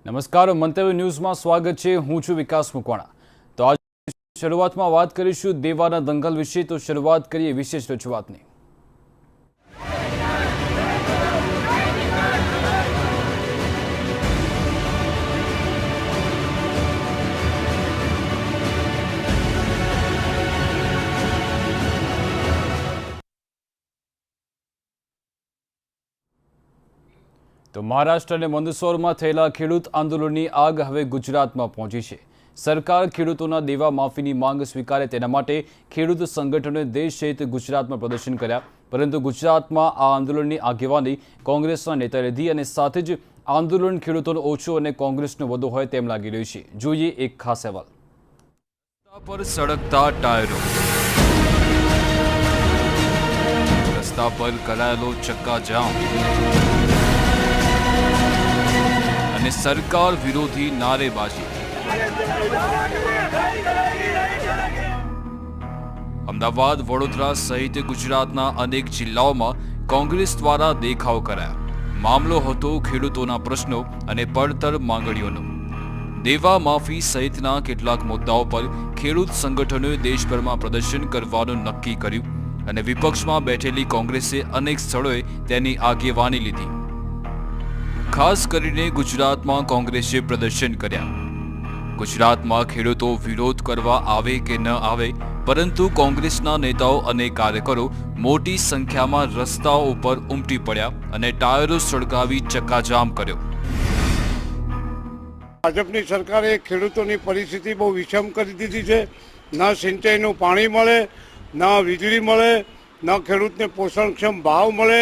નમસ્કાર, મંતવ્ય ન્યૂઝમાં સ્વાગત છે। હું છું વિકાસ મકવાણા। તો આજે શરૂઆતમાં વાત કરીશું દેવાના દંગલ વિશે। તો શરૂઆત કરીએ વિશેષ રજૂઆતની। તો મહારાષ્ટ્ર અને મંદસૌરમાં થયેલા ખેડૂત આંદોલનની આગ હવે ગુજરાતમાં પહોંચી છે। સરકાર ખેડૂતોના દેવા માફીની માંગ સ્વીકારે તેના માટે ખેડૂત સંગઠનોએ દેશ સહિત ગુજરાતમાં પ્રદર્શન કર્યા, પરંતુ ગુજરાતમાં આ આંદોલનની આગેવાની કોંગ્રેસના નેતાએ લીધી અને સાથે જ આંદોલન ખેડૂતોનો ઓછો અને કોંગ્રેસનો વધુ હોય તેમ લાગી રહ્યું છે। જોઈએ એક ખાસ અહેવાલ। રસ્તા પર સળગતા ટાયરો, રસ્તા પર કરાયેલો ચક્કાજામ અને સરકાર વિરોધી નારેબાજી। અમદાવાદ, વડોદરા સહિત ગુજરાતના અનેક જિલ્લાઓમાં કોંગ્રેસ દ્વારા દેખાવ કરાયા। મામલો હતો ખેડૂતોના પ્રશ્નો અને પડતર માંગણીઓનો। દેવા માફી સહિતના કેટલાક મુદ્દાઓ પર ખેડૂત સંગઠનોએ દેશભરમાં પ્રદર્શન કરવાનું નક્કી કર્યું અને વિપક્ષમાં બેઠેલી કોંગ્રેસે અનેક સ્થળોએ તેની આગેવાની લીધી। ખાસ કરીને ગુજરાતમાં કોંગ્રેસે પ્રદર્શન કર્યા। ગુજરાતમાં ખેડૂતો વિરોધ કરવા આવે કે ન આવે, પરંતુ કોંગ્રેસના નેતાઓ અને કાર્યકરો મોટી સંખ્યામાં રસ્તાઓ ઉપર ઉમટી પડ્યા અને ટાયરો સળગાવી ચક્કાજામ કર્યો। ભાજપની સરકારે ખેડૂતોની પરિસ્થિતિ બહુ વિષમ કરી દીધી છે। ન સિંચાઈનું પાણી મળે, ન વીજળી મળે, ન ખેડૂતને પોષણક્ષમ ભાવ મળે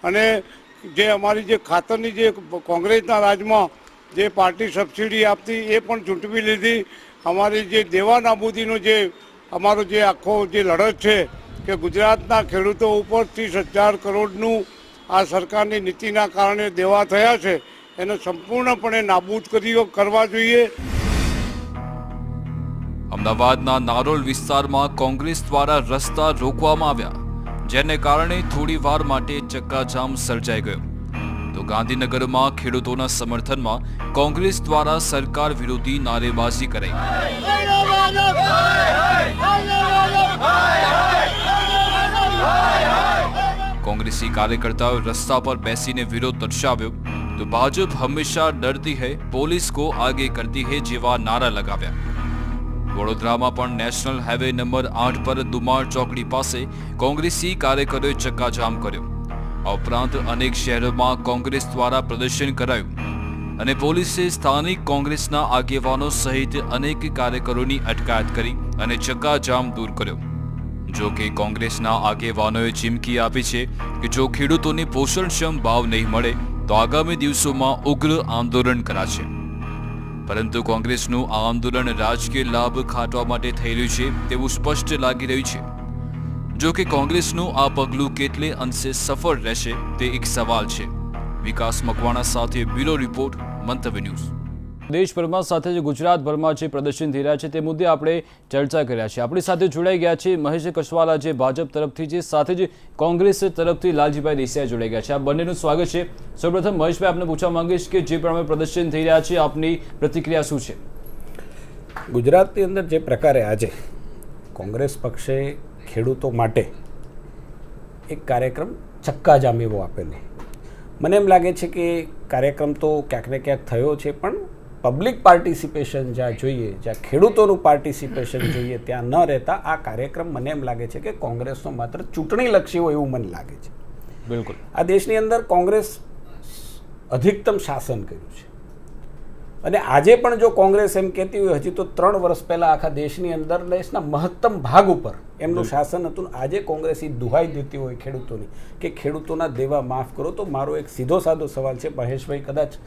અને જે અમારી જે ખાતરની જે કોંગ્રેસના રાજમાં જે પાર્ટી સબસિડી આપતી એ પણ ચૂંટવી લીધી। અમારી જે દેવા નાબૂદીનો જે અમારો જે આખો જે લડત છે કે ગુજરાતના ખેડૂતો ઉપર 30,000 કરોડનું આ સરકારની નીતિના કારણે દેવા થયા છે, એને સંપૂર્ણપણે નાબૂદ કરવા જોઈએ। અમદાવાદના નારોલ વિસ્તારમાં કોંગ્રેસ દ્વારા રસ્તા રોકવામાં આવ્યા, જેને કારણે થોડી વાર માટે ચક્કાજામ સર્જાઈ ગયો। તો ગાંધીનગરમાં ખેડૂતોના સમર્થનમાં કોંગ્રેસ દ્વારા સરકાર વિરોધી નારેબાજી કરાઈ। કોંગ્રેસી કાર્યકર્તાઓએ રસ્તા પર બેસીને વિરોધ દર્શાવ્યો। તો ભાજપ હંમેશા ડરતી હૈ, પોલીસ કો આગે કરતી હૈ જેવા નારા લગાવ્યા। વડોદરામાં પણ નેશનલ હાઈવે નંબર 8 પર દુમાળ ચોકડી પાસે કોંગ્રેસી કાર્યકરોએ ચક્કાજામ કર્યો। આ ઉપરાંત અનેક શહેરોમાં કોંગ્રેસ દ્વારા પ્રદર્શન કરાયું અને પોલીસે સ્થાનિક કોંગ્રેસના આગેવાનો સહિત અનેક કાર્યકરોની અટકાયત કરી અને ચક્કાજામ દૂર કર્યો। જો કે કોંગ્રેસના આગેવાનોએ ચીમકી આપી છે કે જો ખેડૂતોને પોષણક્ષમ ભાવ નહીં મળે તો આગામી દિવસોમાં ઉગ્ર આંદોલન કરાશે। પરંતુ કોંગ્રેસનું આ આંદોલન રાજકીય લાભ ખાટવા માટે થઈ રહ્યું છે તેવું સ્પષ્ટ લાગી રહ્યું છે। જો કે કોંગ્રેસનું આ પગલું કેટલે અંશે સફળ રહેશે તે એક સવાલ છે। વિકાસ મકવાણા સાથે બ્યુરો રિપોર્ટ, મંતવ્ય ન્યૂઝ। દેશભરમાં સાથે જ ગુજરાતભરમાં જે પ્રદર્શન થઈ રહ્યા છે તે મુદ્દે આપણે ચર્ચા કર્યા છે। આપણી સાથે જોડાઈ ગયા છે મહેશ કસવાલા, જે ભાજપ તરફથી છે, સાથે જ કોંગ્રેસ તરફથી લાલજીભાઈ દેસાઈ જોડાઈ ગયા છે। આ બંનેનું સ્વાગત છે। સૌપ્રથમ મહેશભાઈ, આપને પૂછવા માંગીશ કે જે પ્રમાણે પ્રદર્શન થઈ રહ્યા છે, આપની પ્રતિક્રિયા શું છે? ગુજરાતની અંદર જે પ્રકારે આજે કોંગ્રેસ પક્ષે ખેડૂતો માટે એક કાર્યક્રમ ચક્કાજામ એવો આપેલો, મને એમ લાગે છે કે કાર્યક્રમ તો ક્યાંક ને ક્યાંક થયો છે, પણ પબ્લિક પાર્ટિસિપેશન જ્યાં જોઈએ, જ્યાં ખેડૂતોનું પાર્ટિસિપેશન જોઈએ, ત્યાં ન રહેતા આ કાર્યક્રમ મને એમ લાગે છે કે કોંગ્રેસનો માત્ર ચૂંટણીલક્ષી હોય એવું મને લાગે છે। બિલકુલ, આ દેશની અંદર કોંગ્રેસ અધિકતમ શાસન કર્યું છે અને આજે પણ જો કોંગ્રેસ એમ કહેતી હોય, હજી તો 3 વર્ષ પહેલાં આખા દેશની અંદર દેશના મહત્તમ ભાગ ઉપર એમનું શાસન હતું, આજે કોંગ્રેસ દુહાઈ દેતી હોય ખેડૂતોની કે ખેડૂતોના દેવા માફ કરો, તો મારો એક સીધો સાદો સવાલ છે, મહેશભાઈ કદાચ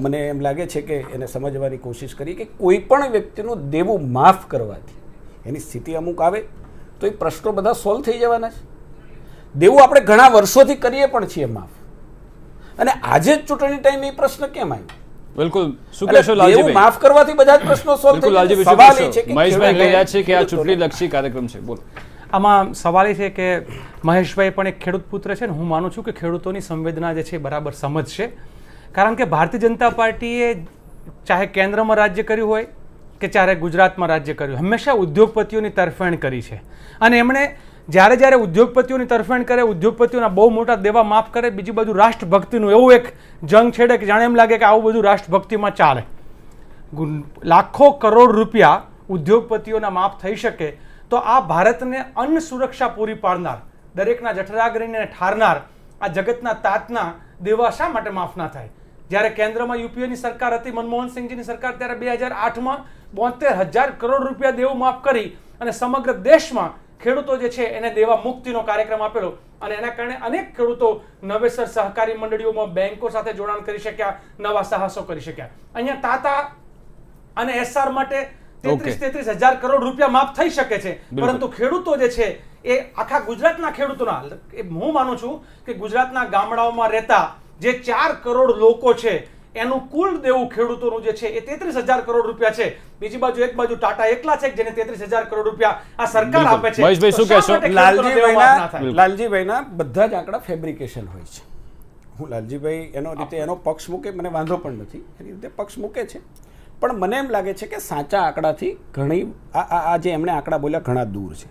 મને એમ લાગે છે કે એને સમજવાની કોશિશ કરી કે કોઈ પણ વ્યક્તિનું દેવું માફ કરવાથી એની સ્થિતિ અમુક આવે તો એ પ્રશ્નો બધા સોલ્વ થઈ જવાના છે। દેવું આપણે ઘણા વર્ષોથી કરીએ પણ છીએ માફ, અને આજે જ ચૂંટણી ટાઈમ એ પ્રશ્ન કેમ આવ્યો? બિલકુલ, શું કહેશો લાલજીભાઈ? માફ કરવાથી બધા જ પ્રશ્નો સોલ્વ થઈ જાય। સવાલ એ છે કે મહેશભાઈ કહી રહ્યા છે કે આ ચૂંટણીલક્ષી કાર્યક્રમ છે। બોલો। આમાં સવાલ એ છે કે મહેશભાઈ પણ એક ખેડૂત પુત્ર છે ને હું માનું છું કે ખેડૂતોની સંવેદના જે છે બરાબર સમજશે, કારણ કે ભારતીય જનતા પાર્ટીએ ચાહે કેન્દ્રમાં રાજ્ય કર્યું હોય કે ચાહે ગુજરાતમાં રાજ્ય કર્યું, હંમેશા ઉદ્યોગપતિઓની તરફેણ કરી છે. અને એમણે જ્યારે ઉદ્યોગપતિઓની તરફેણ કરે, ઉદ્યોગપતિઓના બહુ મોટા દેવા માફ કરે, બીજી બાજુ રાષ્ટ્રભક્તિનું એવું એક જંગ છેડે કે જાણે એમ લાગે કે આવું બધું રાષ્ટ્રભક્તિમાં ચાલે. લાખો કરોડ રૂપિયા ઉદ્યોગપતિઓના માફ થઈ શકે તો આ ભારતને અન્ન સુરક્ષા પૂરી પાડનાર, દરેકના જઠરાગ્નિને ઠારનાર આ જગતના તાતના દેવા શા માટે માફ ના થાય? જ્યારે કેન્દ્રમાં યુપીએની સરકાર હતી, મનમોહન સિંહજીની સરકાર, ત્યારે 2008માં 72,000 કરોડ રૂપિયા દેવું માફ કરી અને સમગ્ર દેશમાં ખેડૂતો જે છે એને દેવા મુક્તિનો કાર્યક્રમ આપેલો. અને એના કારણે અનેક ખેડૂતો નવેસર સહકારી મંડળીઓમાં, બેંકો સાથે જોડાણ કરી શક્યા, નવા સાહસો કરી શક્યા. અહીંયા તાતા અને એસઆર માટે 33,000 કરોડ રૂપિયા માફ થઈ શકે છે, પરંતુ ખેડૂતો જે છે એ આખા ગુજરાતના ખેડૂતોના, હું માનું છું કે ગુજરાતના ગામડાઓમાં રહેતા જે 4 કરોડ લોકો છે એનું કુલ દેવું ખેડૂતોનું જે છે એ 33,000 કરોડ રૂપિયા છે. બીજી બાજુ એક બાજુ ટાટા એકલા છે જેને 33,000 કરોડ રૂપિયા આ સરકાર આપે છે. મહેશભાઈ શું કહેશો? લાલજીભાઈના બધા જ આંકડા ફેબ્રિકેશન હોય છે. હું લાલજીભાઈ એનો રીતે એનો પક્ષ મૂકે, મને વાંધો પણ નથી, એની રીતે પક્ષ મૂકે છે, પણ મને એમ લાગે છે કે સાચા આંકડાથી ઘણી આ જે એમણે આંકડા બોલ્યા ઘણા દૂર છે.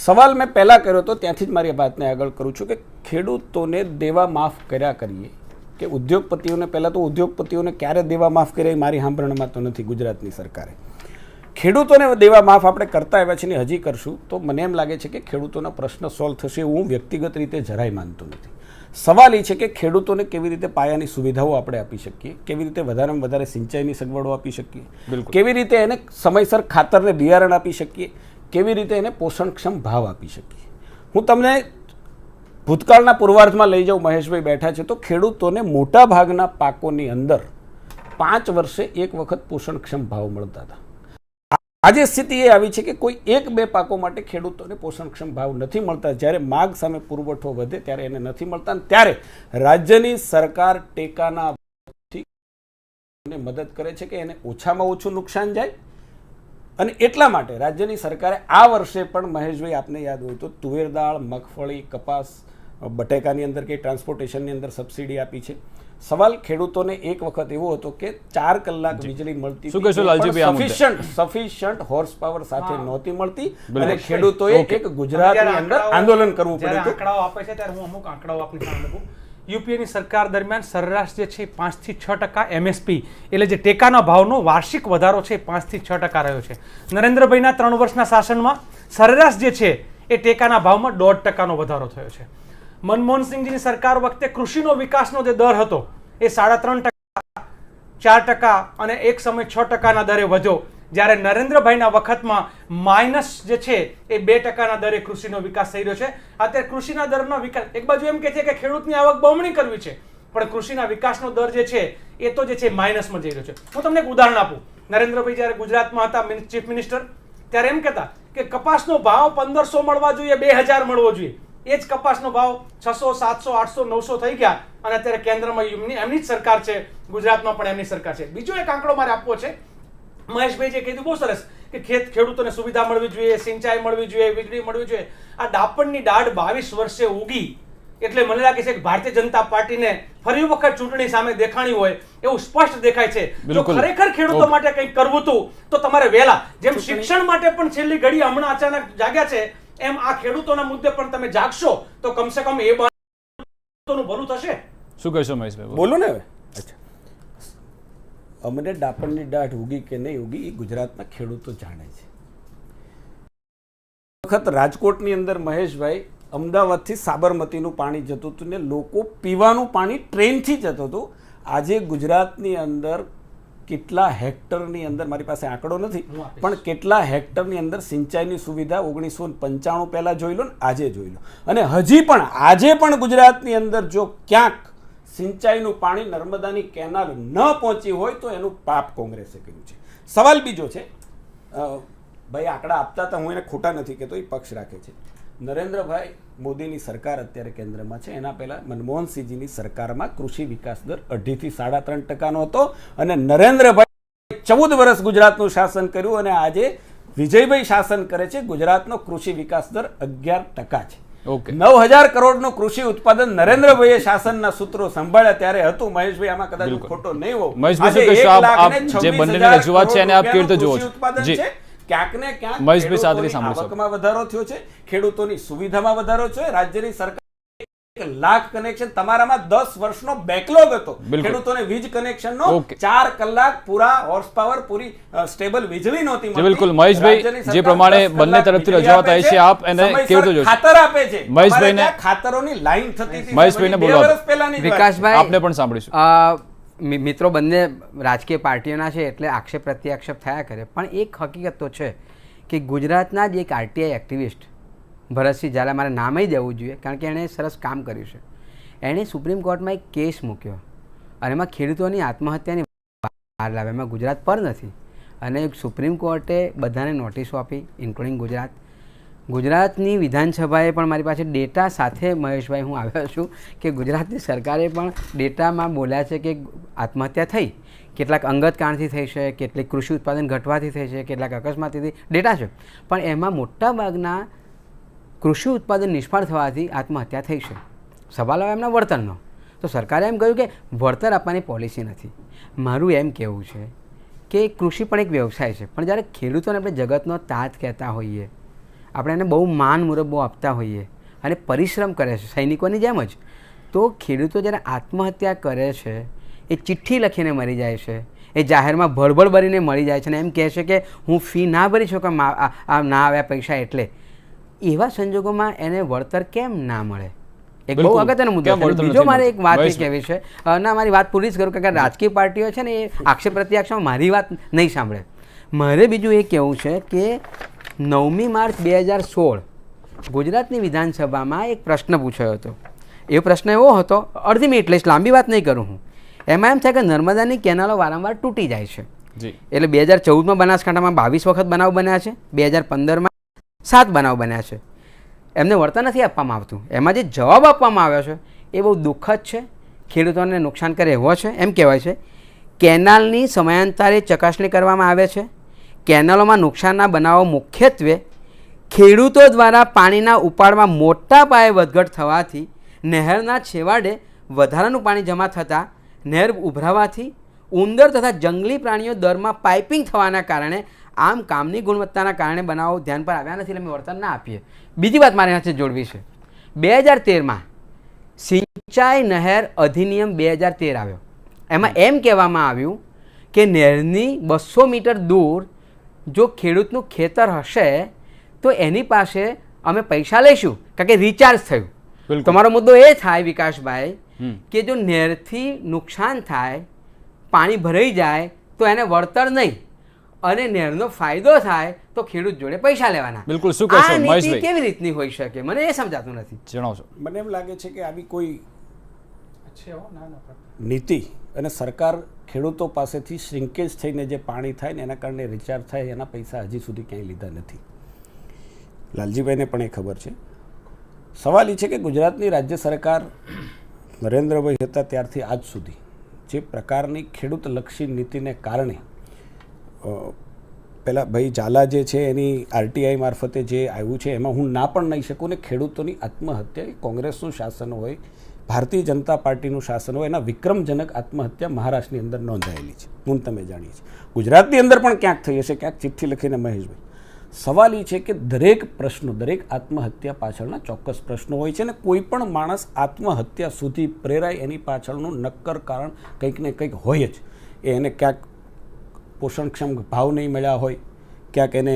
સવાલ મેં પહેલા કર્યો હતો, ત્યાંથી જ મારી વાતને આગળ કરું છું કે ખેડૂતોને દેવા માફ કર્યા કરીએ કે ઉદ્યોગપતિઓને, પહેલાં તો ઉદ્યોગપતિઓને ક્યારે દેવા માફ કર્યા એ મારી સાંભળવામાં તો નથી. ગુજરાતની સરકારે ખેડૂતોને દેવા માફ આપણે કરતા આવ્યા છીએ ને હજી કરશું તો મને એમ લાગે છે કે ખેડૂતોના પ્રશ્ન સોલ્વ થશે એવું હું વ્યક્તિગત રીતે જરાય માનતો નથી. સવાલ એ છે કે ખેડૂતોને કેવી રીતે પાયાની સુવિધાઓ આપણે આપી શકીએ, કેવી રીતે વધારેમાં વધારે સિંચાઈની સગવડો આપી શકીએ, કેવી રીતે એને સમયસર ખાતરને બિયારણ આપી શકીએ, કેવી રીતે એને પોષણક્ષમ ભાવ આપી શકીએ. હું તમને ભૂતકાળના પૂર્વાર્ધમાં લઈ જાઉં. મહેશભાઈ બેઠા છે તો ખેડૂતોને મોટા ભાગના પાકોની અંદર 5 વર્ષે એક વખત પોષણક્ષમ ભાવ મળતા હતા. આજે સ્થિતિ એ આવી છે કે કોઈ 1-2 પાકો માટે ખેડૂતોને પોષણક્ષમ ભાવ નથી મળતા. જ્યારે માગ સામે પુરવઠો વધે ત્યારે એને નથી મળતા, ત્યારે રાજ્યની સરકાર ટેકાના મદદ કરે છે કે એને ઓછામાં ઓછું નુકસાન જાય. અને એટલા માટે રાજ્યની સરકારે આ વર્ષે પણ, મહેશભાઈ આપને યાદ હોય તો, તુવેર દાળ, મગફળી, કપાસ, બટેકાની અંદર કે ટ્રાન્સપોર્ટેશનની અંદર સબસિડી આપી છે. સવાલ ખેડૂતોને એક વખત એવો હતો કે 4 કલાક વીજળી મળતી, સફિશિયન્ટ હોર્સ પાવર સાથે નહોતી મળતી અને ખેડૂતોએ એક ગુજરાતની અંદર આંદોલન કરવું પડ્યું. આંકડાઓ આપે છે ત્યારે હું અમુક આંકડાઓ આપની સામે મૂકું. યુપીએની સરકાર દરમિયાન સરેરાશ જે છે 5 થી 6% એમએસપી એટલે જે ટેકાના ભાવનો વાર્ષિક વધારો છે 5 થી 6% રહ્યો છે. નરેન્દ્રભાઈના 3 વર્ષના શાસનમાં સરેરાશ જે છે એ ટેકાના ભાવમાં 1.5%નો વધારો થયો છે. મનમોહન સિંહજીની સરકાર વખતે કૃષિનો વિકાસનો જે દર હતો એ 3.5%, 4% અને એક સમય 6%ના દરે વધ્યો. જ્યારે નરેન્દ્રભાઈના વખતમાં માઇનસ જે છે એ 2%ના દરે કૃષિનો વિકાસ થઈ રહ્યો છે. અત્યારે કૃષિના દરનો વિકાસ, એક બાજુ એમ કે છે કે ખેડૂતની આવક બમણી કરવી છે, પણ કૃષિના વિકાસનો દર જે છે એ તો જે છે માઇનસમાં જઈ રહ્યો છે. હું તમને એક ઉદાહરણ આપું. નરેન્દ્રભાઈ જ્યારે ગુજરાતમાં હતા ચીફ મિનિસ્ટર, ત્યારે એમ કહેતા કે કપાસનો ભાવ 1,500 મળવા જોઈએ, 2,000 મળવો જોઈએ. એ જ કપાસનો ભાવ 600, 700, 800, 900 થઈ ગયા અને અત્યારે કેન્દ્રમાં એમની જ સરકાર છે, ગુજરાતમાં પણ એમની સરકાર છે. બીજો એક આંકડો મારે આપવો છે. મહેશભાઈ જે કીધું બહુ સરસ કે ખેડૂતોને સુવિધા મળવી જોઈએ, સિંચાઈ મળવી જોઈએ, વીજળી મળવી જોઈએ. આ ડાપણની દાઢ 22 વર્ષે ઉગી એટલે મને લાગે છે કે ભારતીય જનતા પાર્ટીને ફરી વખત ચૂંટણી સામે દેખાણી હોય એવું સ્પષ્ટ દેખાય છે. જો ખરેખર ખેડૂતો માટે કંઈક કરવું હતું તો તમારે વહેલા, જેમ શિક્ષણ માટે પણ છેલ્લી ઘડી હમણાં અચાનક જાગ્યા છે, એમ આ ખેડૂતોના મુદ્દે પણ તમે જાગશો તો કમસે કમ એ બાબતનું ભલું થશે. શું કહેશો મહેશભાઈ? બોલો ને હવે. અચ્છા, અમને ડાપણની દાઢ ઉગી કે નહીં ઉગી એ ગુજરાતના ખેડૂતો જાણે છે. વખત રાજકોટની અંદર મહેશભાઈ અમદાવાદથી સાબરમતીનું પાણી જતું હતું ને લોકો પીવાનું પાણી ટ્રેનથી જતું હતું. આજે ગુજરાતની અંદર કેટલા હેક્ટરની અંદર, મારી પાસે આંકડો નથી, પણ કેટલા હેક્ટરની અંદર સિંચાઈની સુવિધા 1995 પહેલા જોઈ લો ને આજે જોઈ લો. અને હજી પણ આજે પણ ગુજરાતની અંદર જો ક્યાંક સિંચાઈનું પાણી નર્મદાની કેનાલ ન પહોંચી હોય તો એનું પાપ કોંગ્રેસે કર્યું છે. સવાલ બીજો છે, ભાઈ આંકડા આપતા હતા, હું એને ખોટા નથી કહેતો, એ પક્ષ રાખે છે. નરેન્દ્રભાઈ મોદીની સરકાર અત્યારે કેન્દ્રમાં છે, એના પહેલાં મનમોહનસિંહજીની સરકારમાં કૃષિ વિકાસ દર 2.5 થી 3.5% હતો અને નરેન્દ્રભાઈ 14 વર્ષ ગુજરાતનું શાસન કર્યું અને આજે વિજયભાઈ શાસન કરે છે. ગુજરાતનો કૃષિ વિકાસ દર 11% છે. ઓકે. 9,000 કરોડનું કૃષિ ઉત્પાદન નરેન્દ્રભાઈએ શાસનના સૂત્રો સંભાળ્યા ત્યારે હતું. મહેશભાઈ આમાં કદાચ હું ખોટો નહીં હોઉં. મહેશભાઈ, આજે શું કહેશો? 1,26,000 જે બંનેની રજૂઆત છે એને આપ કેવી રીતે જુઓ છો? કૃષિ ઉત્પાદન જી. છે. ક્યાંક ને ક્યાંક મહેશભાઈ સાદરી ખેડૂતોની સાંભળશો. આવકમાં વધારો થયો છે, ખેડૂતોની સુવિધામાં વધારો છે. રાજ્યની સરકાર 1 લાખ કનેક્શન, તમારામાં 10 વર્ષનો બેકલોગ હતો બિલકુલ. ખેડૂતોને વીજ કનેક્શનનો. ઓકે. 4 કલાક પૂરા હોર્સ પાવર, પૂરી સ્ટેબલ વીજળી નહોતી મળતી. બિલકુલ. મહેશભાઈ, રાજ્યની જે સરકાર પ્રમાણે 10 બંને કલાક તરફથી વીજળી રજૂઆત આપે આવી છે, આપ એને સમયસર કેવી રીતે જોશો? ખાતર આપે છે. મહેશભાઈને- અમારે ત્યાં ખાતરોની લાઈન થતી હતી. મહેશભાઈને 2 બોલાવો. વર્ષ પહેલાની જ વાત છે. વિકાસભાઈ, આપને પણ સાંભળીશું. મિત્રો બંને રાજકીય પાર્ટીઓના છે એટલે આક્ષેપ પ્રત્યાક્ષેપ થયા કરે, પણ એક હકીકત તો છે કે ગુજરાતના જ એક આરટીઆઈ એક્ટિવિસ્ટ ભરતસિંહ ઝાલા, મારે નામ જ દેવું જોઈએ કારણ કે એણે સરસ કામ કર્યું છે. એણે સુપ્રીમ કોર્ટમાં એક કેસ મૂક્યો અને એમાં ખેડૂતોની આત્મહત્યાની બહાર લાવ્યા. એમાં ગુજરાત પર નથી અને સુપ્રીમ કોર્ટે બધાને નોટિસો આપી, ઇન્ક્લુડિંગ ગુજરાતની વિધાનસભાએ પણ મારી પાસે ડેટા સાથે મહેશભાઈ હું આવ્યો છું કે ગુજરાતની સરકારે પણ ડેટામાં બોલ્યા છે કે આત્મહત્યા થઈ, કેટલાક અંગત કારણથી થઈ છે, કેટલીક કૃષિ ઉત્પાદન ઘટવાથી થઈ છે, કેટલાક અકસ્માતથી ડેટા છે, પણ એમાં મોટાભાગના કૃષિ ઉત્પાદન નિષ્ફળ થવાથી આત્મહત્યા થઈ છે. સવાલ આવે એમના વળતરનો, તો સરકારે એમ કહ્યું કે વળતર આપવાની પોલિસી નથી. મારું એમ કહેવું છે કે કૃષિ પણ એક વ્યવસાય છે, પણ જ્યારે ખેડૂતોને આપણે જગતનો તાત કહેતા હોઈએ, આપણે એને બહુ માન મુરબ્બો આપતા હોઈએ અને પરિશ્રમ કરે છે સૈનિકોની જેમ જ, તો ખેડૂતો જ્યારે આત્મહત્યા કરે છે, એ ચિઠ્ઠી લખીને મરી જાય છે, એ જાહેરમાં ભળભળ ભરીને મરી જાય છે અને એમ કહે છે કે હું ફી ના ભરી શકું, ના આવ્યા પૈસા એટલે, એવા સંજોગોમાં એને વળતર કેમ ના મળે? એક બહુ અગત્યનો મુદ્દો છે. બીજો મારે એક વાત એ કહેવી છે, ના મારી વાત પૂરી જ કરું કારણ કે રાજકીય પાર્ટીઓ છે ને એ આક્ષેપ પ્રત્યાક્ષમાં મારી વાત નહીં સાંભળે. મારે બીજું એ કહેવું છે કે 9મી માર્ચ 2016 ગુજરાતની વિધાનસભામાં એક પ્રશ્ન પૂછાયો હતો. એ પ્રશ્ન એવો હતો, અડધી મિનિટ લઈશ, લાંબી વાત નહીં કરું હું. એમાં એમ થાય કે નર્મદાની કેનાલો વારંવાર તૂટી જાય છે. એટલે 2014માં બનાસકાંઠામાં 22 વખત બનાવ બન્યા છે, 2015માં 7 બનાવ બન્યા છે. એમને વળતર નથી આપવામાં આવતું. એમાં જે જવાબ આપવામાં આવ્યો છે એ બહુ દુઃખદ છે, ખેડૂતોને નુકસાન કરે એવો છે. એમ કહેવાય છે કેનાલની સમયાંતરે ચકાસણી કરવામાં આવે છે. કેનાલોમાં નુકસાનના બનાવો મુખ્યત્વે ખેડૂતો દ્વારા પાણીના ઉપાડમાં મોટા પાયે વધઘટ થવાથી, નહેરના છેવાડે વધારાનું પાણી જમા થતાં, નહેર ઉભરાવાથી, ઉંદર તથા જંગલી પ્રાણીઓ દરમાં પાઇપિંગ થવાના કારણે, આમ કામની ગુણવત્તાના કારણે બનાવો ધ્યાન પર આવ્યા નથી એટલે અમે વળતર ના આપીએ. બીજી વાત મારે સાથે જોડવી છે. 2013માં સિંચાઈ નહેર અધિનિયમ 2013 આવ્યો. એમાં એમ કહેવામાં આવ્યું કે નહેરની 200 મીટર દૂર જો ખેડૂતનું ખેતર હશે તો એની પાસે અમે પૈસા લઈશું કારણ કે રિચાર્જ થયું. તમારો મુદ્દો એ થાય વિકાસભાઈ કે જો નહેરથી નુકસાન થાય, પાણી ભરાઈ જાય તો એને વળતર નહીં અને નહેરનો ફાયદો થાય તો ખેડૂત જોડે પૈસા લેવાના. બિલકુલ. શું કહેશો મહેશભાઈ? કેવી રીતની હોઈ શકે મને એ સમજાતું નથી. જણાવશો? મને એમ લાગે છે કે આવી કોઈ નીતિ અને સરકાર ખેડૂતો પાસેથી શ્રિંકેજ થઈને જે પાણી થાય ને એના કારણે રિચાર્જ થાય એના પૈસા હજી સુધી ક્યાંય લીધા નથી. લાલજીભાઈને પણ એ ખબર છે. સવાલ એ છે કે ગુજરાતની રાજ્ય સરકાર નરેન્દ્રભાઈ હતા ત્યારથી આજ સુધી જે પ્રકારની ખેડૂતલક્ષી નીતિને કારણે, પહેલાં ભાઈ ઝાલા જે છે એની આરટીઆઈ મારફતે જે આવ્યું છે એમાં હું ના પણ નહીં શકું ને ખેડૂતોની આત્મહત્યા, એ કોંગ્રેસનું શાસન હોય, ભારતીય જનતા પાર્ટીનું શાસન હોય, એના વિક્રમજનક આત્મહત્યા મહારાષ્ટ્રની અંદર નોંધાયેલી છે. હું તમે જાણીએ છીએ ગુજરાતની અંદર પણ ક્યાંક થઈ હશે, ક્યાંક ચિઠ્ઠી લખીને. મહેશભાઈ, સવાલ એ છે કે દરેક પ્રશ્નો, દરેક આત્મહત્યા પાછળના ચોક્કસ પ્રશ્નો હોય છે અને કોઈ પણ માણસ આત્મહત્યા સુધી પ્રેરાય એની પાછળનું નક્કર કારણ કંઈક ને કંઈક હોય જ. એને ક્યાંક પોષણક્ષમ ભાવ નહીં મળ્યા હોય, ક્યાંક એને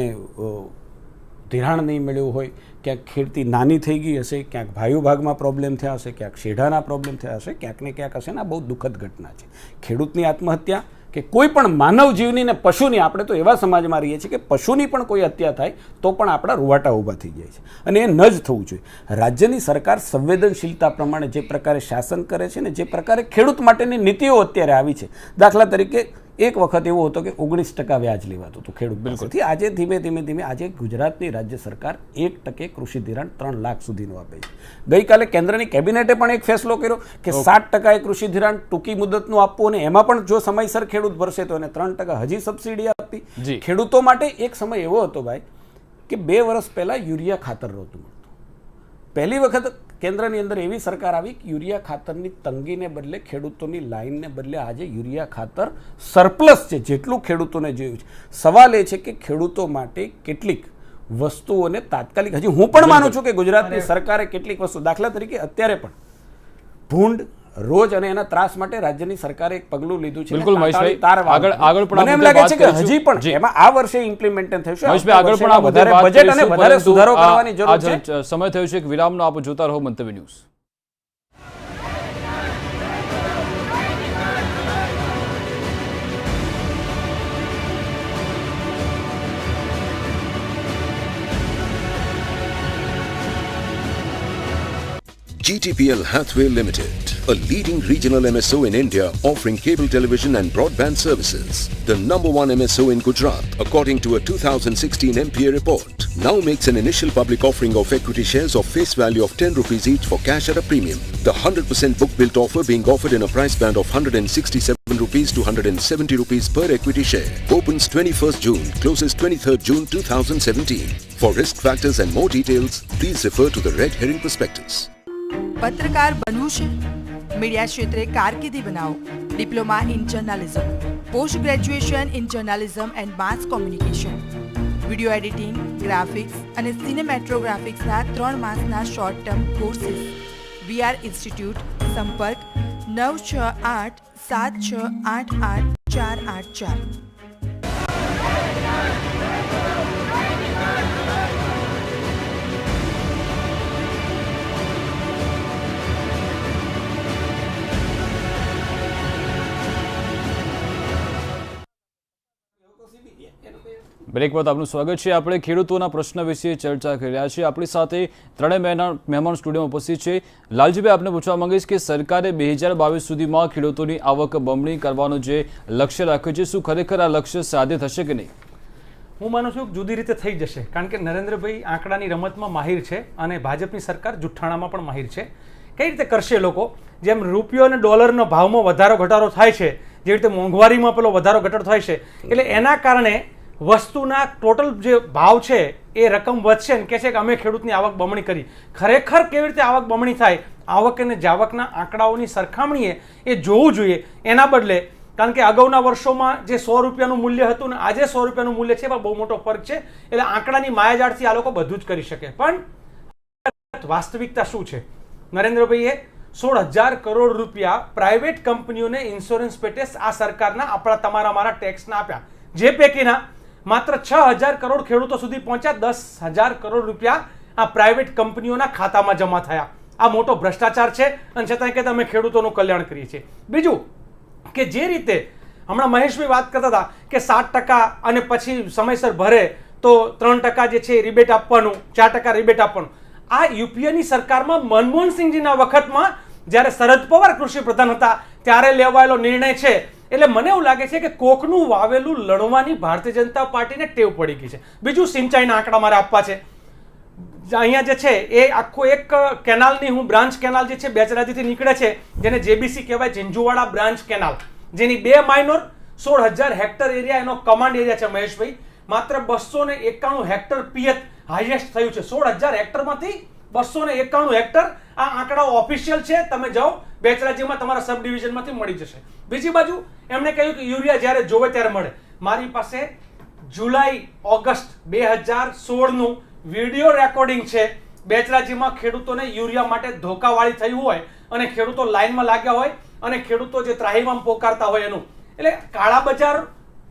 ધિરાણ નહીં મળ્યું હોય, ક્યાંક ખેડતી નાની થઈ ગઈ હશે, ક્યાંક ભાઈઓ ભાગમાં પ્રોબ્લેમ થયા હશે, ક્યાંક શેઢાના પ્રોબ્લેમ થયા હશે, ક્યાંક ને ક્યાંક હશે ને આ બહુ દુઃખદ ઘટના છે. ખેડૂતની આત્મહત્યા કે કોઈ પણ માનવ જીવની ને પશુની, આપણે તો એવા સમાજમાં રહીએ છીએ કે પશુની પણ કોઈ હત્યા થાય તો પણ આપણા રૂવાટા ઊભા થઈ જાય છે અને એ ન જ થવું જોઈએ. રાજ્યની સરકાર સંવેદનશીલતા પ્રમાણે જે પ્રકારે શાસન કરે છે ને જે પ્રકારે ખેડૂત માટેની નીતિઓ અત્યારે આવી છે, દાખલા તરીકે એક વખત એવો હતો કે 19% વ્યાજ લેવાતું હતું ખેડૂત પાસેથી. આજે ધીમે ધીમે આજે ગુજરાતની રાજ્ય સરકાર 1% કૃષિ ધિરાણ 3 લાખ સુધીનું આપે છે. ગઈકાલે કેન્દ્રની કેબિનેટે પણ એક ફેસલો કર્યો કે 7% કૃષિ ધિરાણ ટૂંકી મુદતનું આપવું અને એમાં પણ જો સમયસર ખેડૂત ભરશે તો એને 3% હજી સબસિડી આપી. ખેડૂતો માટે એક સમય એવો હતો ભાઈ કે 2 વર્ષ પહેલા યુરિયા ખાતર નહોતું મળતું. પહેલી વખત કેન્દ્રની અંદર એવી સરકાર આવી કે યુરિયા ખાતરની તંગીને બદલે ખેડૂતોની લાઈનને બદલે આજે યુરિયા ખાતર સરપ્લસ છે, જેટલું ખેડૂતોને જોયું છે. સવાલ એ છે કે ખેડૂતો માટે કેટલીક વસ્તુઓને તાત્કાલિક, હજી હું પણ માનું છું કે ગુજરાતની સરકારે કેટલીક વસ્તુ, દાખલા તરીકે અત્યારે પણ ભૂંડ, રોજ અને એના ત્રાસ માટે રાજ્યની સરકારે એક પગલું લીધું છે. બિલકુલ મહેશભાઈ, આગળ પણ મને એમ લાગે છે કે હજી પણ એમાં આ વર્ષે ઇમ્પ્લિમેન્ટ થશે. મહેશભાઈ, આગળ પણ આ વધારે બજેટ અને વધારે સુધારો કરવાની જરૂર છે. સમય થયો છે કે વિરામનો. આપ જોતા રહો મંતવ્ય news. GTPL Hathway Limited, a leading regional MSO in India offering cable television and broadband services. The #1 MSO in Gujarat, according to a 2016 MPA report, now makes an initial public offering of equity shares of face value of 10 rupees each for cash at a premium. The 100% book-built offer being offered in a price band of 167 rupees to 170 rupees per equity share. Opens 21st June, closes 23rd June 2017. For risk factors and more details, please refer to the red herring prospectus. પત્રકાર બનવું છે? Media ક્ષેત્રે કારકિર્દી બનાવો. Diploma in journalism, post graduation in journalism and mass communication, video editing, graphics અને સિનેમેટ્રોગ્રાફિક્સના 3 માસના short term courses. VR institute. સંપર્ક 968 7688 484. Break બાદ આપનું સ્વાગત છે. આપણે ખેડૂતોના પ્રશ્ન વિશે ચર્ચા કરી રહ્યા છીએ. આપણી સાથે ત્રણેય મહેમાન સ્ટુડિયોમાં ઉપસ્થિત છે. લાલજીભાઈ, આપને પૂછવા માંગીશ કે સરકારે 2022 સુધીમાં ખેડૂતોની આવક બમણી કરવાનું જે લક્ષ્ય રાખ્યું છે, શું ખરેખર આ લક્ષ્ય સાધ્ય થશે કે નહીં? હું માનું છું કે જુદી રીતે થઈ જશે, કારણ કે નરેન્દ્રભાઈ આંકડાની રમતમાં માહિર છે અને ભાજપની સરકાર જુઠ્ઠાણામાં પણ માહિર છે. કઈ રીતે કરશે લોકો? જેમ રૂપિયો અને ડોલરનો ભાવમાં વધારો ઘટાડો થાય છે, જેવી રીતે મોંઘવારીમાં પેલો વધારો ઘટાડો થાય છે, એટલે એના કારણે વસ્તુના ટોટલ જે ભાવ છે એ રકમ વધશે ને કહે છે કે અમે ખેડૂતની આવક બમણી કરી. ખરેખર કેવી રીતે આવક બમણી થાય, આવક અને જાવકના આંકડાઓની સરખામણીએ એ જોવું જોઈએ. એના બદલે, કારણ કે અગાઉના વર્ષોમાં જે 100 રૂપિયાનું મૂલ્ય હતું ને આજે 100 રૂપિયાનું મૂલ્ય છે, એમાં બહુ મોટો ફરક છે. એટલે આંકડાની માયાજાળથી આ લોકો બધું જ કરી શકે. પણ વાસ્તવિકતા શું છે? નરેન્દ્રભાઈએ 16,000 કરોડ રૂપિયા પ્રાઇવેટ કંપનીઓને ઇન્સ્યોરન્સ પેટે આ સરકારના આપણા તમારા મારા ટેક્સના આપ્યા, જે પૈકીના માત્ર 6,000 કરોડ ખેડૂતો સુધી પહોંચ્યા. 10,000 કરોડ રૂપિયા આ પ્રાઇવેટ કંપનીઓના ખાતામાં જમા થયા. આ મોટો ભ્રષ્ટાચાર છે અને છતાં કે અમે ખેડૂતોનું કલ્યાણ કરીએ છીએ. બીજું કે જે રીતે હમણાં મહેશભાઈ વાત કરતા હતા કે 7% અને પછી સમયસર ભરે તો 3% જે છે રિબેટ આપવાનું, 4% રિબેટ આપવાનું. આ યુપીએની સરકારમાં મનમોહનસિંહજીના વખતમાં જ્યારે શરદ પવાર કૃષિ પ્રધાન હતા ત્યારે લેવાયેલો નિર્ણય છે. એટલે મને એવું લાગે છે કે કોકનું વાવેલું લણવાની ભારતીય જનતા પાર્ટીને ટેવ પડી ગઈ છે. બીજું સિંચાઈના આંકડા મારે આપવા છે. અહીંયા જે છે એ આખો એક કેનાલની હું બ્રાન્ચ કેનાલ જે છે બેચરાજીથી નીકળે છે, જેને JBC કહેવાય, ઝીંઝુવાડા બ્રાન્ચ કેનાલ, જેની 2 માઇનોર 16,000 હેક્ટર એરિયા એનો કમાન્ડ એરિયા છે. મહેશભાઈ, માત્ર 291 હેક્ટર પિયત હાઈએસ્ટ થયું છે. 16,000 હેક્ટરમાંથી 291 હેક્ટર. આ આંકડાઓ ઓફિશિયલ છે, તમે જાઓ બેચરાજીમાં તમારા સબ ડિવિઝનમાંથી મળી જશે. બીજી બાજુ એમણે કહ્યું કે યુરિયા જ્યારે જોવે ત્યારે મળે. મારી પાસે જુલાઈ ઓગસ્ટ 2016નું વિડીયો રેકોર્ડિંગ છે. બેચરાજીમાં ખેડૂતોને યુરિયા માટે ધોકાવાળી થઈ હોય અને ખેડૂતો લાઈનમાં લાગ્યા હોય અને ખેડૂતો જે ત્રાહિમામ પોકારતા હોય એનું. એટલે કાળા બજાર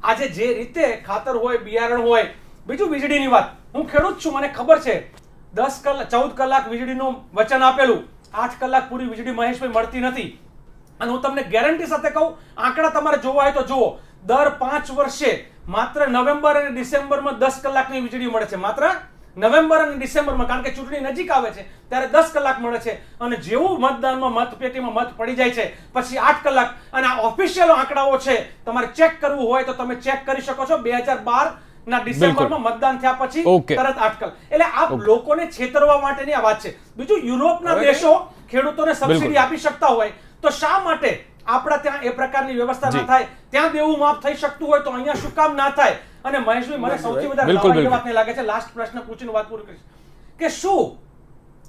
આજે જે રીતે ખાતર હોય, બિયારણ હોય. બીજું વીજળીની વાત, હું ખેડૂત છું, મને ખબર છે 14 કલાક વીજળીનું વચન આપેલું, 8 કલાક પૂરી વીજળી મહેશભાઈ મળતી નથી. અને હું તમને ગેરંટી સાથે કહું, આંકડા તમારે જોવા હોય તો જુઓ, દર 5 વર્ષે માત્ર નવેમ્બર અને ડિસેમ્બરમાં 10 કલાકની વીજળી મળે છે. માત્ર નવેમ્બર અને ડિસેમ્બરમાં, કારણ કે ચૂંટણી નજીક આવે છે ત્યારે 10 કલાક મળે છે. અને જેવું મતદાનમાં મતપેટીમાં મત પડી જાય છે પછી 8 કલાક. અને આ ઓફિશિયલ આંકડાઓ છે, તમારે ચેક કરવું હોય તો તમે ચેક કરી શકો છો. 2012 ના ડિસેમ્બરમાં મતદાન થયા પછી તરત 8 કલાક. એટલે આ લોકોને છેતરવા માટેની આ વાત છે. બીજું, યુરોપના દેશો ખેડૂતોને સબસિડી આપી શકતા હોય તો શા માટે આપણા ત્યાં એ પ્રકારની વ્યવસ્થા ના થાય? ત્યાં દેવું માફ થઈ શકતું હોય તો અહીંયા શું કામ ના થાય? અને મહેશભાઈ, મને સૌથી વધારે વાતને લાગે છે, લાસ્ટ પ્રશ્ન પૂછીને વાત પૂરી કરીશ, કે શું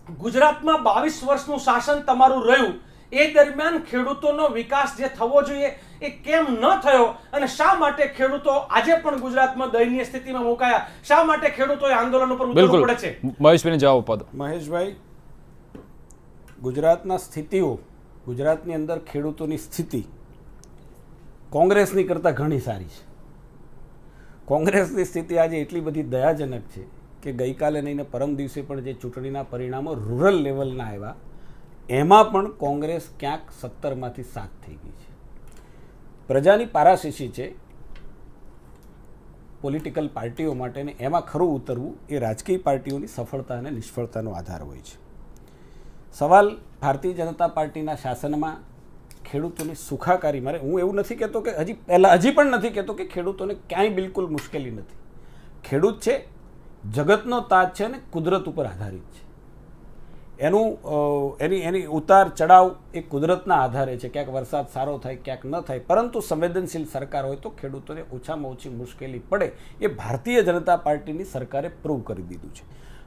ગુજરાતમાં 22 વર્ષનું શાસન તમારું રહ્યું, એ દરમિયાન ખેડૂતોનો વિકાસ જે થવો જોઈએ એ કેમ ન થયો અને શા માટે ખેડૂતો આજે પણ ગુજરાતમાં દયનીય સ્થિતિમાં મુકાયા? શા માટે ખેડૂતોએ આંદોલન ઉપર ઉતરવું પડે છે? મહેશભાઈને જવાબ આપો. મહેશભાઈ, ગુજરાતના સ્થિતિઓ, ગુજરાતની અંદર ખેડૂતોની સ્થિતિ કોંગ્રેસની કરતાં ઘણી સારી છે. કોંગ્રેસની સ્થિતિ આજે એટલી બધી દયાજનક છે કે ગઈકાલે નહીં ને પરમ દિવસે પણ જે ચૂંટણીના પરિણામો રૂરલ લેવલના આવ્યા એમાં પણ કોંગ્રેસ ક્યાંક 17માંથી 7 થઈ ગઈ છે. પ્રજાની પારાશીશી છે પોલિટિકલ પાર્ટીઓ માટે, ને એમાં ખરું ઉતરવું એ રાજકીય પાર્ટીઓની સફળતા અને નિષ્ફળતાનો આધાર હોય છે. સવાલ ભારતીય જનતા પાર્ટીના શાસનમાં ખેડૂતોની સુખાકારી, મારે હું એવું નથી કહેતો કે હજી પણ નથી કહેતો કે ખેડૂતોને ક્યાંય બિલકુલ મુશ્કેલી નથી. ખેડૂત છે જગતનો તાજ છે અને કુદરત ઉપર આધારિત છે. એની ઉતાર ચડાવ એ કુદરતના આધારે છે. ક્યાંક વરસાદ સારો થાય, ક્યાંક ન થાય, પરંતુ સંવેદનશીલ સરકાર હોય તો ખેડૂતોને ઓછામાં ઓછી મુશ્કેલી પડે એ ભારતીય જનતા પાર્ટીની સરકારે પ્રૂવ કરી દીધું છે.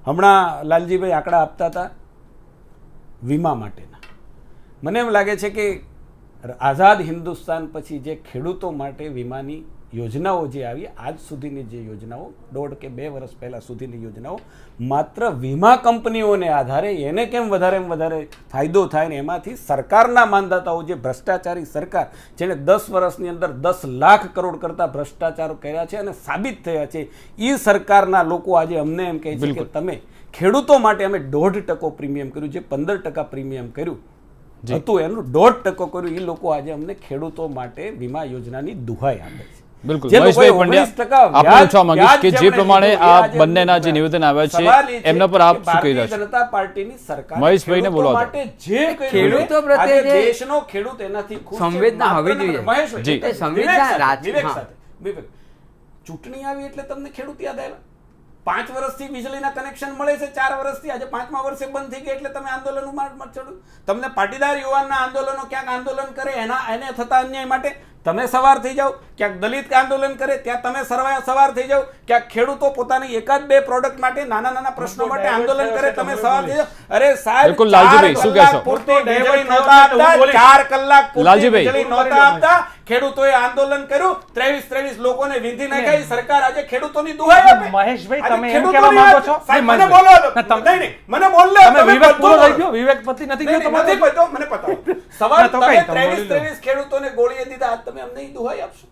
હમણાં લાલજીભાઈ આંકડા આપતા હતા વીમા માટેના. મને એમ લાગે છે કે આઝાદ હિન્દુસ્તાન પછી જે ખેડૂતો માટે વીમાની યોજનાઓ જે આવી, આજ સુધીની જે યોજનાઓ, 1.5 કે 2 વર્ષ પહેલાં સુધીની યોજનાઓ, માત્ર વીમા કંપનીઓને આધારે એને કેમ વધારે ફાયદો થાય ને એમાંથી સરકારના માંદાતાઓ, જે ભ્રષ્ટાચારી સરકાર જેને 10 વર્ષની અંદર 10 લાખ કરોડ કરતાં ભ્રષ્ટાચારો કર્યા છે અને સાબિત થયા છે, એ સરકારના લોકો આજે અમને એમ કહે છે કે તમે ખેડૂતો માટે અમે 1.5% પ્રીમિયમ કર્યું, જે 15% પ્રીમિયમ કર્યું હતું એનું 1.5% કર્યું. એ લોકો આજે અમને ખેડૂતો માટે વીમા યોજનાની દુહાઈ આપે છે. બિલકુલ મહેશભાઈ પંડ્યા, આપણે પૂછવા માંગીશ કે જે પ્રમાણે આ બંનેના જે નિવેદન આવ્યા છે એમના પર આપ શું કહી રહ્યા છો? જનતા પાર્ટીની સરકાર મહેશભાઈને બોલવા દો. માટે જે ખેડૂતો પ્રત્યે જે દેશનો ખેડૂત એનાથી ખુશ છે. સંવેદના હોવી જોઈએ. મહેશભાઈ, જી. વિવેક સંવેદના સાથે, વિવેક હા. સાથે, વિવેક. ચૂંટણી આવી એટલે તમને ખેડૂત યાદ આવ્યા? 5 વર્ષથી વીજળીના કનેક્શન મળે છે, 4 વર્ષથી, આજે 5મા વર્ષે બંધ થઈ ગયા એટલે તમે આંદોલનમાં ચડ્યું. તમને પાટીદાર યુવાનના આંદોલનો ક્યાંક આંદોલન કરે એને થતા અન્યાય માટે તમે સવાર થઈ જાઓ, ક્યાંક દલિત આંદોલન કરે ત્યાં તમે સવાર થઈ જાઓ, ક્યાંક ખેડૂતો પોતાની 1-2 પ્રોડક્ટ માટે, નાના પ્રશ્નો માટે આંદોલન કરે, તમે સવાર થઈ જાઓ. અરે સાહેબ, બિલકુલ લાલજીભાઈ, શું કહેશો? પૂરતી વીજળી નહોતા આપતા, 4 કલાક પૂરતી વીજળી નહોતા આપતા, ખેડૂતોએ આંદોલન કર્યું, 23 લોકોને વીંધી નાખ્યા. સરકાર આજે ખેડૂતોની દુહાઈ આપે. મહેશભાઈ, આજે તમે એમ ખેડૂતોની કહેવા માંગો છો? સાહેબ, નહીં, મને બોલવા દો. તમે- નહીં, મને બોલવા દો. તમે વિવેક પૂરો બધું થઈ ગયો, વિવેક પતિ નથી ગયો નહીં, તમારો? નથી પતો, મને પતાવો. સવાલ ના, તો તમે કઈ, તમે બોલી લો. 23 ખેડૂતોને ગોળીએ દીધા, આજ તમે અમને ઈ દુહાઈ આપશો?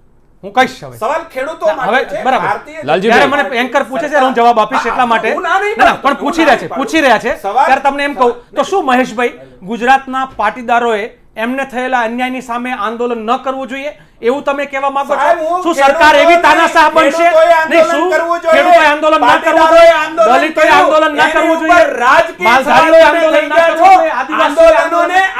હું કહીશ હવે. સવાલ ખેડૂતો હવે માટે છે. બરાબર. ભારતીય લાલજીભાઈ. ત્યારે મને એન્કર પૂછે છે, હું જવાબ આપીશ એટલા માટે. હું ના નહીં ના, પાડતો, પણ પૂછી રહ્યા છે, પૂછી રહ્યા છે. સવાલ- ત્યારે તમને એમ કહું તો શું મહેશભાઈ, ગુજરાતના પાટીદારોએ એમને થયેલા અન્યાયની સામે આંદોલન ન કરવું જોઈએ એવું તમે કહેવા માંગો સાહેબ, છો? હું શું સરકાર એવી તાનાશાહ બનશે? ખેડૂતોએ આંદોલન નહીં, શું કરવું જોઈએ. ખેડૂતોએ આંદોલન ના કરવું પાટીદારોએ જોઈએ? આંદોલન દલિતોએ કર્યું. આંદોલન ના એની કરવું ઉપર જોઈએ? રાજકીય માલધારીઓએ સવાલ આંદોલન લઈ ના ગયા કરવું છો. જોઈએ? આદિવાસીઓએ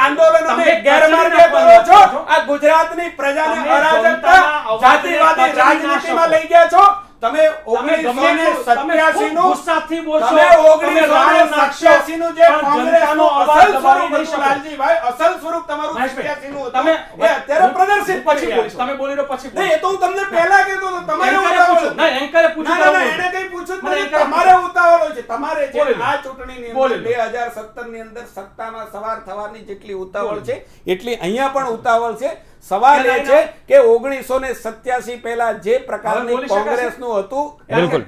આંદોલનોને તમે ગેરમાર્ગે કચડી દોરો છો. નાખો. આ ગુજરાતની પ્રજાને તમે અરાજકતા, જનતાના અવાજને જાતિવાદી કચડી રાજનીતિમાં નાખો. લઈ ગયા છો. તમે તમે ગમે એટલું- તમે 1987 ખૂબ ગુસ્સાથી બોલશો. તમે તમે રાડો નાખશો. 1987 નું જે પણ કોંગ્રેસનો જનતાનો અવાજ અસલ દબાવી સ્વરૂપ નહીં હતું, શકો. લાલજીભાઈ, અસલ સ્વરૂપ તમારું મહેશભાઈ, 87 નું હતું. તમે એ અત્યારે પ્રદર્શિત પછી કરી બોલીશ. રહ્યા છો. તમે બોલી રહ્યો પછી નહીં, એ તો હું તમને પહેલા કહેતો હતો. તમારે એન્કરે ઉતાવળ પૂછ્યું. હતી. નહીં, એન્કરે પૂછ્યું ના, તો ના, બોલું. એને કઈ પૂછ્યું જ મને નથી. એન્કરે તમારે ઉતાવળ હોય છે. તમારે જે બોલી લો. આ ચૂંટણીની બોલી અંદર લો. 2017 ની અંદર સત્તામાં સવાર થવાની જેટલી ઉતાવળ છે એટલી અહીંયા પણ ઉતાવળ છે. સવાલ એ છે કે 1987 પહેલા જે હવે પ્રકારની બોલી શકાશે? કોંગ્રેસનું હતું, બિલકુલ.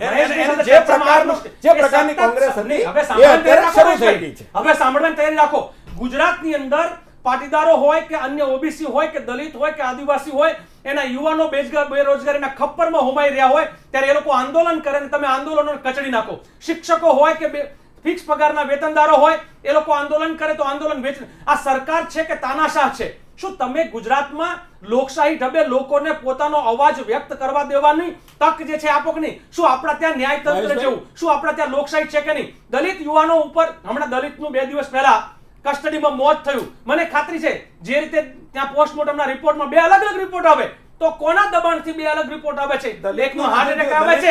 જે પ્રકારની કોંગ્રેસ હતી હવે એ અત્યારે શરૂ થઈ ગઈ છે. હવે સાંભળવાની તૈયારી રાખો. ગુજરાતની અંદર પાટીદારો હોય કે અન્ય ઓબીસી હોય કે દલિત હોય કે આદિવાસી હોય, એના યુવાનો બેરોજગારીના ખપ્પરમાં હોમાઈ રહ્યા હોય ત્યારે એ લોકો આંદોલન કરે અને તમે આંદોલનોને કચડી નાખો. શિક્ષકો હોય કે ફિક્સ પગારના વેતનદારો હોય, એ લોકો આંદોલન કરે તો આંદોલન વેચ. આ સરકાર છે કે તાનાશાહ છે? શું તમે ગુજરાતમાં લોકશાહી ઢબે લોકોને પોતાનો અવાજ વ્યક્ત કરવા દેવાની તક જે છે આપો કે નહીં? શું આપણા ત્યાં ન્યાયતંત્ર જેવું, શું આપણા ત્યાં લોકશાહી છે કે નહીં? દલિત યુવાનો ઉપર હમણાં દલિતનું 2 દિવસ પહેલા કસ્ટડીમાં મોત થયું. મને ખાતરી છે જે રીતે ત્યાં પોસ્ટમોર્ટમના રિપોર્ટમાં 2 અલગ અલગ રિપોર્ટ આવે, તો કોના દબાણથી 2 અલગ રિપોર્ટ આવે છે? એકનો હાર્ટ એટેક આવે છે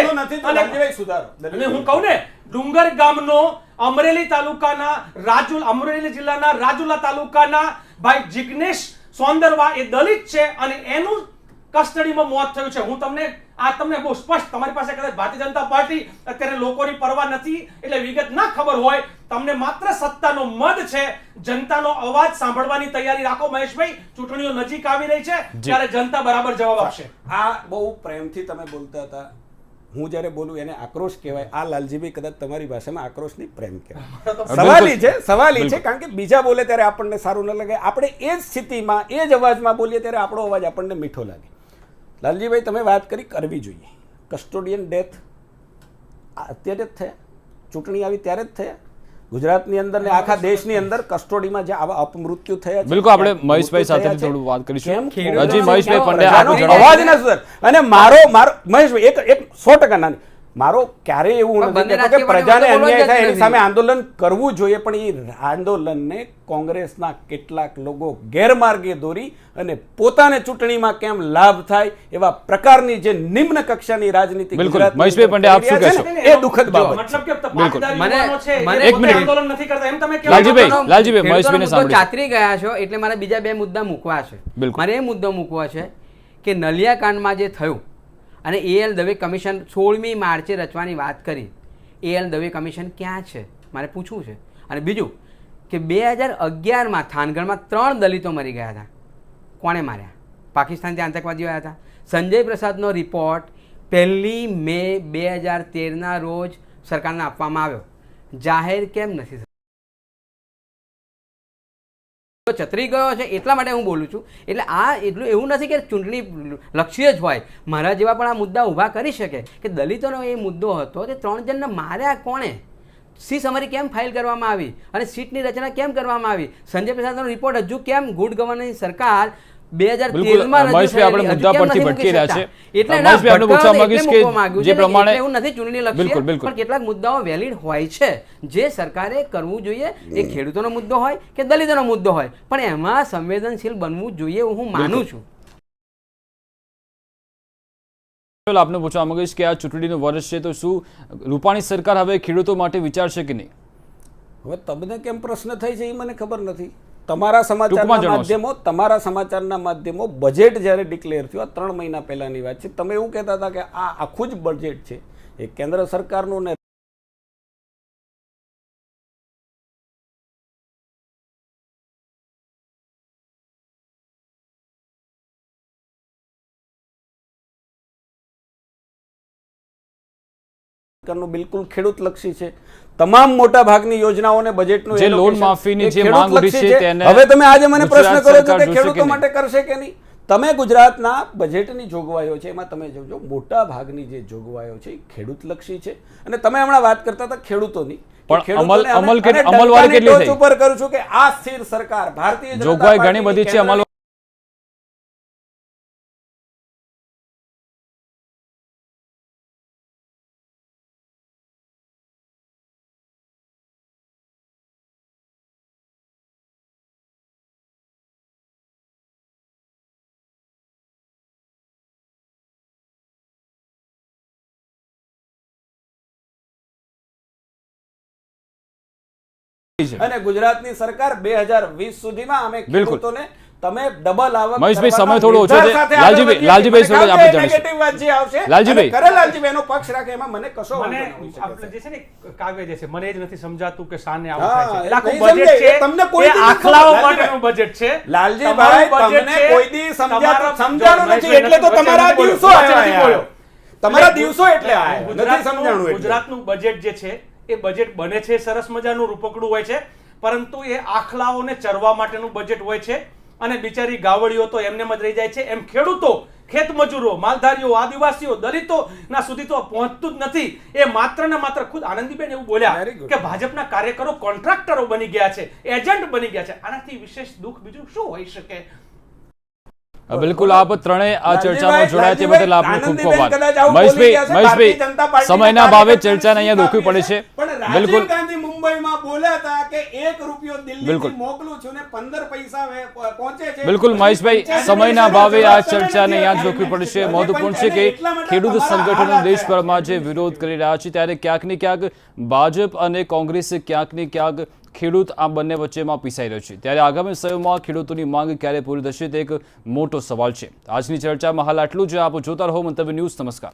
અને હું કહું ને, ડુંગર ગામનો અમરેલી તાલુકાના અમરેલી જિલ્લાના રાજુલા તાલુકાના ભાઈ જિગ્નેશ સોંદરવા એ દલિત છે અને એનું કસ્ટડીમાં મોત થયું છે. હું તમને બહુ સ્પષ્ટ, તમારી પાસે કદાચ ભારતીય જનતા પાર્ટી અત્યારે લોકોની પરવા નથી એટલે વિગત ના ખબર હોય, તમને માત્ર સત્તાનો મદ છે, જનતાનો અવાજ સાંભળવાની તૈયારી રાખો મહેશભાઈ. ચૂંટણીઓ નજીક આવી રહી છે ત્યારે જનતા બરાબર જવાબ આપશે. આ બહુ પ્રેમથી તમે બોલતા હતા, હું જ્યારે બોલું એને આક્રોશ કહેવાય. આ લાલજીભાઈ કદાચ તમારી ભાષામાં આક્રોશ નહીં પ્રેમ કહેવાય. સવાલી છે કારણ કે બીજા બોલે ત્યારે આપણને સારું ન લાગે, આપણે એ જ સ્થિતિમાં એ જ અવાજમાં બોલીએ ત્યારે આપણો અવાજ આપણને મીઠો લાગે. લાલજીભાઈ તમે વાત કરી કરવી જોઈએ. કસ્ટોડિયન ડેથ અત્યારે જ થયા, ચૂંટણી આવી ત્યારે જ થયા. ગુજરાતની અંદર ને આખા દેશની અંદર કસ્ટોડીમાં જે આવા અપમૃત્યુ થયા છે. બિલકુલ આપણે મહેશભાઈ સાથે થોડું વાત કરીશું. હજી મહેશભાઈ પંડ્યા અવાજ ના સર, અને મારો મહેશભાઈ એક 100% નાની, મારો ક્યારે એવું નથી કે પ્રજાને અન્યાય થાય એની સામે આંદોલન કરવું જોઈએ, પણ એ આંદોલનને કોંગ્રેસના કેટલાક લોકો ગેરમાર્ગે દોરી અને પોતાને ચૂંટણીમાં કેમ લાભ થાય એવા પ્રકારની જે નિમ્ન કક્ષાની રાજનીતિ. બિલકુલ મહેશભાઈ પંડ્યા આપ શું કહેશો? એ દુઃખદ બાબત. મતલબ કે પાટીદાર છે, એક મિનિટ આંદોલન નથી કરતા એમ તમે કહો? લાલજીભાઈ મહેશભાઈને સાંભળો. ચાતરી ગયા છો એટલે મારે બીજા 2 મુદ્દા મૂકવા છે. મારે એ મુદ્દો મૂકવો છે કે નલિયા કાંડમાં જે થયું અને AL દવે કમિશન 16મી માર્ચે રચવાની વાત કરી, AL દવે કમિશન ક્યાં છે મારે પૂછવું છે. અને બીજું કે 2011માં થાનગઢમાં 3 દલિતો મરી ગયા હતા. કોણે માર્યા? પાકિસ્તાનથી આતંકવાદીઓ આવ્યા હતા. સંજય પ્રસાદનો રિપોર્ટ 1 મે 2013ના રોજ સરકારને આપવામાં આવ્યો, જાહેર કેમ નથી? ચતરી ગયો છે એટલા માટે હું બોલું છું. એટલે આ એટલું એવું નથી કે ચૂંટણી લક્ષ્ય જ હોય. મારા જેવા પણ આ મુદ્દા ઊભા કરી શકે કે દલિતોનો એ મુદ્દો હતો કે 3 જણને માર્યા કોણે, સી સમરી કેમ ફાઇલ કરવામાં આવી અને સીટની રચના કેમ કરવામાં આવી? સંજય પ્રસાદનો રિપોર્ટ હજુ કેમ ગુડ ગવર્નન્સ સરકાર 2013માં મહેશભાઈ આપણે મુદ્દા પરથી ભટકી રહ્યા છે. મહેશભાઈ આપણે પૂછવા માંગીશ કે જે પ્રમાણે એવું નથી ચૂંટણી લક્ષ્ય, પણ કેટલાક મુદ્દાઓ વેલિડ હોય છે જે સરકારે કરવું જોઈએ. એ ખેડૂતોનો મુદ્દો હોય કે દલિતોનો મુદ્દો હોય, પણ એમાં સંવેદનશીલ બનવું જોઈએ એવું હું માનું છું. આપને પૂછવા માંગીશ કે આ ચૂંટણીનું વર્ષ છે તો શું રૂપાણી સરકાર હવે ખેડૂતો માટે વિચારશે કે નહીં? હવે તમને કેમ પ્રશ્ન થાય છે એ મને ખબર નથી. તમારા સમાચારના માધ્યમો બજેટ જ્યારે ડિક્લેર થયું 3 મહિના પહેલાની વાત છે, તમે એવું કહેતા હતા કે આ આખું જ બજેટ છે એ કેન્દ્ર સરકારનું ને બિલકુલ ખેડૂત લક્ષી છે. તમામ મોટા ભાગની યોજનાઓને બજેટનું જે લોન માફીની જે માંગ ઉઠી છે તેને હવે તમે આજે મને પ્રશ્ન કરો છો કે ખેડૂતો માટે કરશે કે નહીં. તમે ગુજરાતના બજેટની જોગવાઈઓ છે એમાં તમે જોજો મોટા ભાગની જે જોગવાઈઓ છે એ ખેડૂત લક્ષી છે. અને તમે હમણાં વાત કરતા હતા ખેડૂતોની, પણ અમલવારી કેટલી થઈ ઉપર કરું છું કે આ સ્થિર સરકાર ભારતીય જનતા જોગવાઈ ઘણી બધી છે, અમલ અને ગુજરાતની સરકાર 2020 સુધીમાં અમે ખેડૂતોને તમે ડબલ આવક. મહેશભાઈ સમય થોડો ઓછો છે. લાલજીભાઈ થોડો આપણે જાણીશું. વાત જે આવશે લાલજીભાઈ કરે લાલજીભાઈનો પક્ષ રાખે એમાં મને કશો મને આપણે જે છે ને કાવ્ય જે છે મને એ જ નથી સમજાતું કે શાને આવું થાય છે. એટલે આખું બજેટ છે તમને કોઈ આખલાઓ માટેનું બજેટ છે. લાલજીભાઈ તમને કોઈ દી સમજાણું નથી એટલે તો તમારા દિવસો આવ્યા. તમારા દિવસો એટલે આયા નથી સમજાણું. ગુજરાતનું બજેટ જે છે એ બજેટ બને છે સરસ મજાનું રૂપકડું હોય છે, પરંતુ એ આખલાઓને ચરવા માટેનું બજેટ હોય છે અને બિચારી ગાવડીઓ તો એમને જ રહી જાય છે. એમ ખેડૂતો, ખેત મજૂરો, માલધારીઓ, આદિવાસીઓ, દલિતો ના સુધી તો પહોંચતું જ નથી. એ માત્ર ને માત્ર ખુદ આનંદીબેન એવું બોલ્યા કે ભાજપના કાર્યકરો કોન્ટ્રાક્ટરો બની ગયા છે, એજન્ટ બની ગયા છે. આનાથી વિશેષ દુઃખ બીજું શું હોઈ શકે? બિલકુલ આપ ત્રણેય આ ચર્ચામાં જોડાયા તે બદલ આપનો ખૂબ ખૂબ આભાર. મહેશભાઈ સમયના ભાવે ચર્ચાને અહીંયા રોકવી પડે છે. બિલકુલ મુંબઈમાં બોલ્યા હતા કે 1 રૂપિયો દિલ્હીથી બિલકુલ. મોકલું છું ને 15 પૈસા પહોંચે છે. બિલકુલ મહેશભાઈ, સમયના ભાવે આ ચર્ચાને યાદ રાખવી પડશે. મહત્વપૂર્ણ છે કે ખેડૂત સંગઠનો દેશભરમાં જે વિરોધ કરી રહ્યા છે ત્યારે ક્યાંક ને ક્યાંક ભાજપ અને કોંગ્રેસ ક્યાંક ને ક્યાંક ખેડૂત આ બંને વચ્ચેમાં પીસાઈ રહ્યો છે. ત્યારે આગામી સમયમાં ખેડૂતોની માંગ ક્યારે પૂરી થશે તે એક મોટો સવાલ છે. આજની ચર્ચામાં હાલ આટલું જ. આપ જોતા રહો મંતવ્ય ન્યૂઝ. નમસ્કાર.